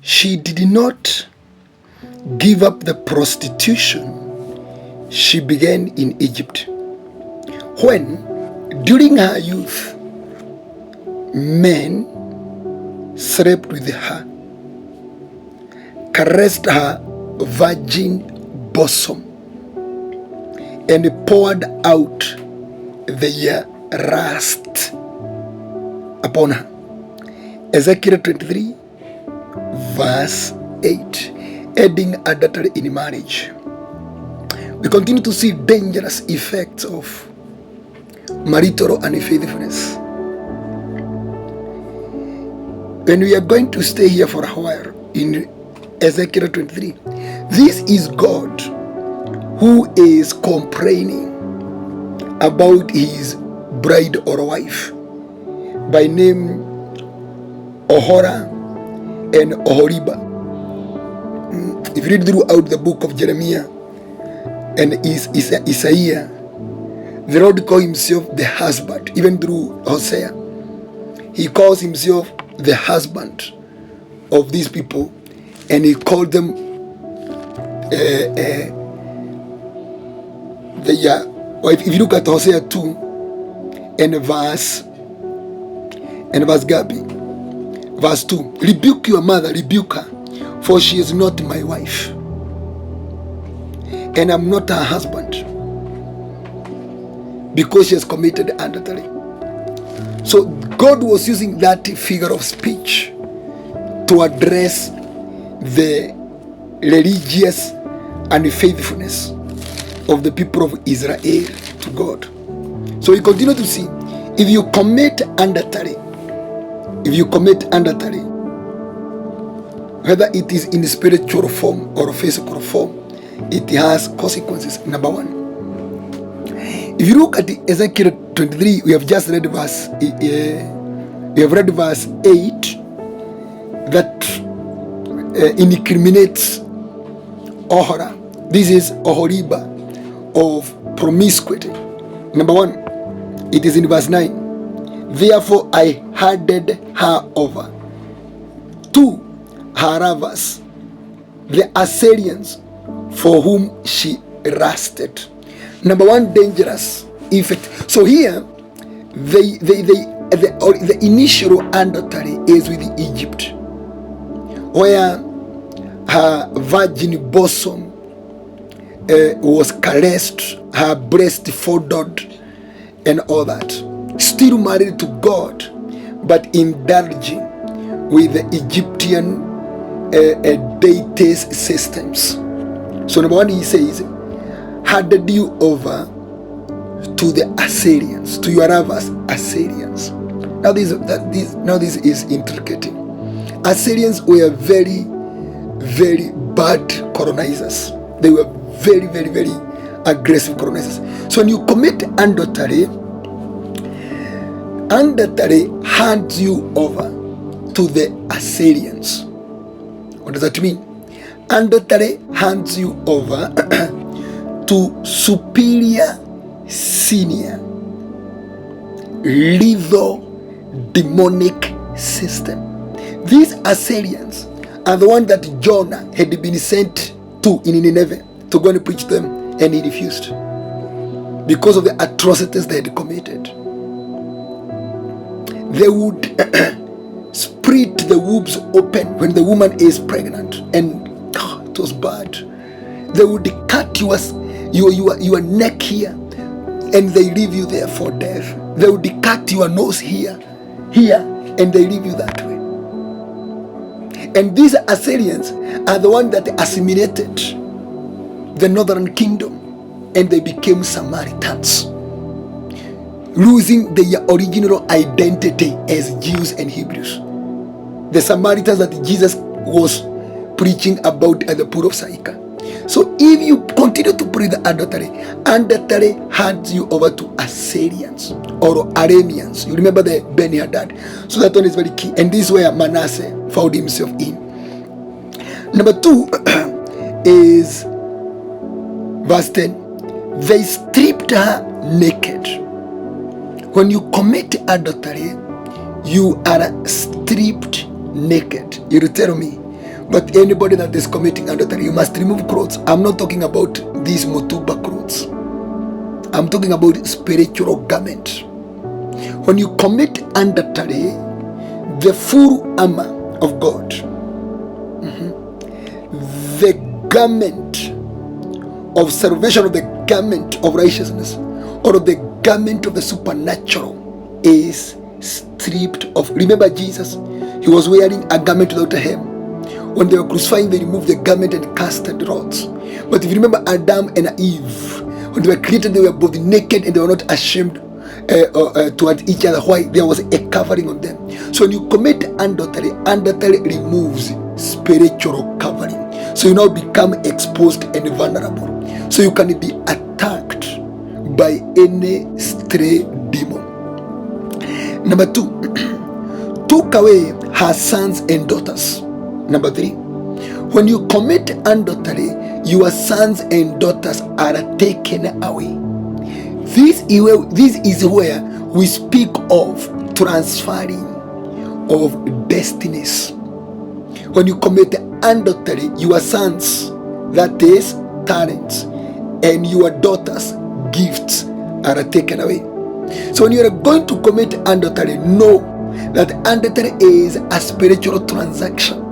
she did not give up the prostitution she began in Egypt, when, during her youth, men slept with her, caressed her virgin bosom, and poured out their lust upon her. Ezekiel 23 verse 8, adding adultery in marriage. We continue to see dangerous effects of marital unfaithfulness. When we are going to stay here for a while in Ezekiel 23, this is God who is complaining about his bride or wife by name Ohora and Ohoriba. If you read throughout the book of Jeremiah and Isaiah, the Lord called himself the husband. Even through Hosea, he calls himself the husband of these people, and he called them if you look at Hosea 2 and verse verse 2, rebuke your mother, rebuke her, for she is not my wife, and I'm not her husband, because she has committed adultery. So God was using that figure of speech to address the religious unfaithfulness of the people of Israel to God. So we continue to see, if you commit adultery, whether it is in spiritual form or physical form, it has consequences. Number one, if you look at Ezekiel 23, we have just read verse 8, that incriminates Ohora. This is Ohoriba of promiscuity. Number one, it is in verse 9. Therefore I handed her over to her lovers, the Assyrians, for whom she lusted. Number one, dangerous effect. So here, the initial adultery is with Egypt, where her virgin bosom was caressed, her breast folded, and all that. Still married to God, but indulging with the Egyptian deities systems. So number one, he says, handed you over to the Assyrians, to your lovers, Assyrians. Now this is intricate. Assyrians were very, very bad colonizers. They were very, very, very aggressive colonizers. So when you commit adultery hands you over to the Assyrians. What does that mean? Adultery hands you over to superior, senior, lethal, demonic system. These Assyrians are the one that Jonah had been sent to in Nineveh to go and preach to them, and he refused because of the atrocities they had committed. They would split the wombs open when the woman is pregnant, and it was bad. They would cut your neck here, and they leave you there for death. They would cut your nose here, and they leave you that way. And these Assyrians are the ones that assimilated the northern kingdom, and they became Samaritans, losing their original identity as Jews and Hebrews. The Samaritans that Jesus was preaching about at the pool of Sychar. So if you continue to pray the adultery hands you over to Assyrians or Arameans. You remember the Ben-Hadad. So that one is very key. And this is where Manasseh found himself in. Number 2 is verse 10. They stripped her naked. When you commit adultery, you are stripped naked. You tell me, But anybody that is committing adultery, you must remove clothes. I'm not talking about these mutuba clothes. I'm talking about spiritual garment. When you commit adultery, the full armor of God, the garment of salvation, or the garment of righteousness, or the garment of the supernatural is stripped off. Remember Jesus, he was wearing a garment without a hem. When they were crucifying, they removed the garment and casted rods. But if you remember Adam and Eve, when they were created, they were both naked and they were not ashamed toward each other. Why? There was a covering on them. So when you commit adultery, adultery removes spiritual covering. So you now become exposed and vulnerable. So you can be attacked by any stray demon. Number 2, took away her sons and daughters. Number 3, when you commit adultery, your sons and daughters are taken away. This is where we speak of transferring of destinies. When you commit adultery, your sons, that is talents, and your daughters, gifts, are taken away. So when you are going to commit adultery, know that adultery is a spiritual transaction,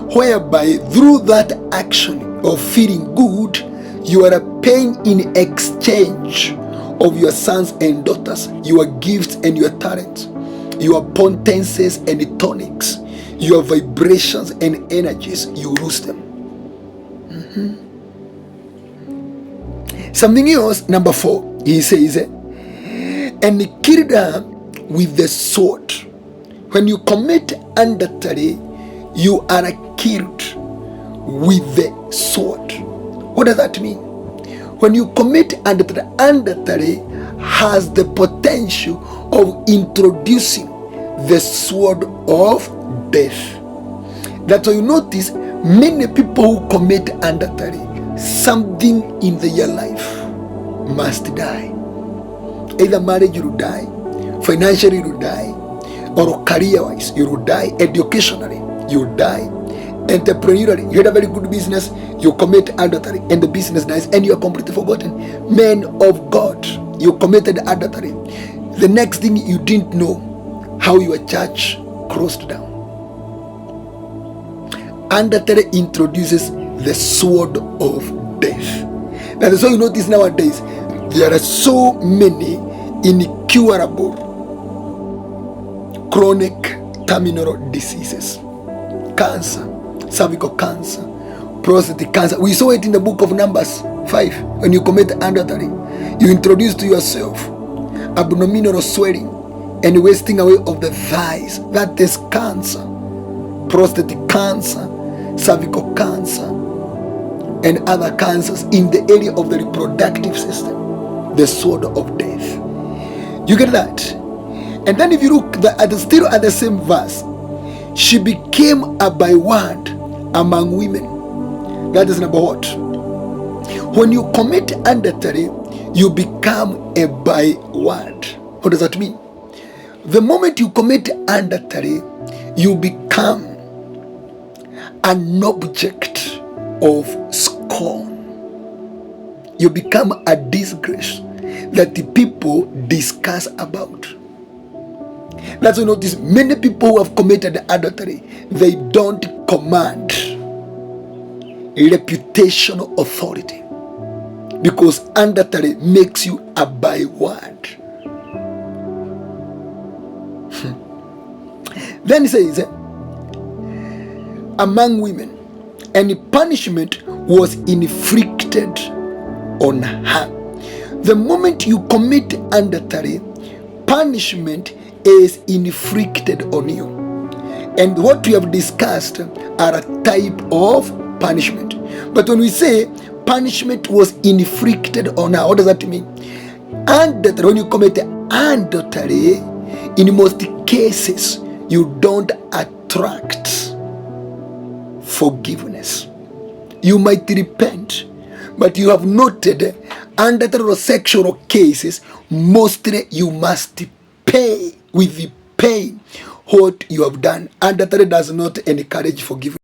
whereby through that action of feeling good, you are paying in exchange of your sons and daughters, your gifts and your talents, your potencies and tonics, your vibrations and energies. You lose them. Something else, number 4, he says, and he killed her with the sword. When you commit adultery, you are killed with the sword. What does that mean? When you commit adultery, adultery has the potential of introducing the sword of death. That's why you notice many people who commit adultery, something in their life must die. Either marriage, you will die; financially, you will die; or career-wise, you will die; educationally, you will die; entrepreneurially, you had a very good business, you commit adultery, and the business dies, and you are completely forgotten. Men of God, you committed adultery. The next thing, you didn't know how your church closed down. Adultery introduces the sword of death. That is why you notice nowadays there are so many incurable chronic terminal diseases. Cancer, cervical cancer, prostate cancer. We saw it in the book of Numbers 5. When you commit adultery, you introduce to yourself abdominal swelling and wasting away of the thighs. That is cancer, prostate cancer, cervical cancer, and other cancers in the area of the reproductive system. The sword of death. You get that? And then if you look still at the same verse, she became a byword among women. That is number what? When you commit adultery, you become a byword. What does that mean? The moment you commit adultery, you become an object of scorn. You become a disgrace that the people discuss about. That's why you notice many people who have committed adultery, they don't command reputational authority, because adultery makes you a byword. Then he says, among women, and punishment was inflicted on her. The moment you commit adultery, punishment is inflicted on you. And what we have discussed are a type of punishment. But when we say punishment was inflicted on her, what does that mean? Adultery, when you commit adultery, in most cases, you don't attract forgiveness. You might repent, but you have noted under the sexual cases, mostly you must pay with the pain what you have done. Adultery does not encourage forgiveness.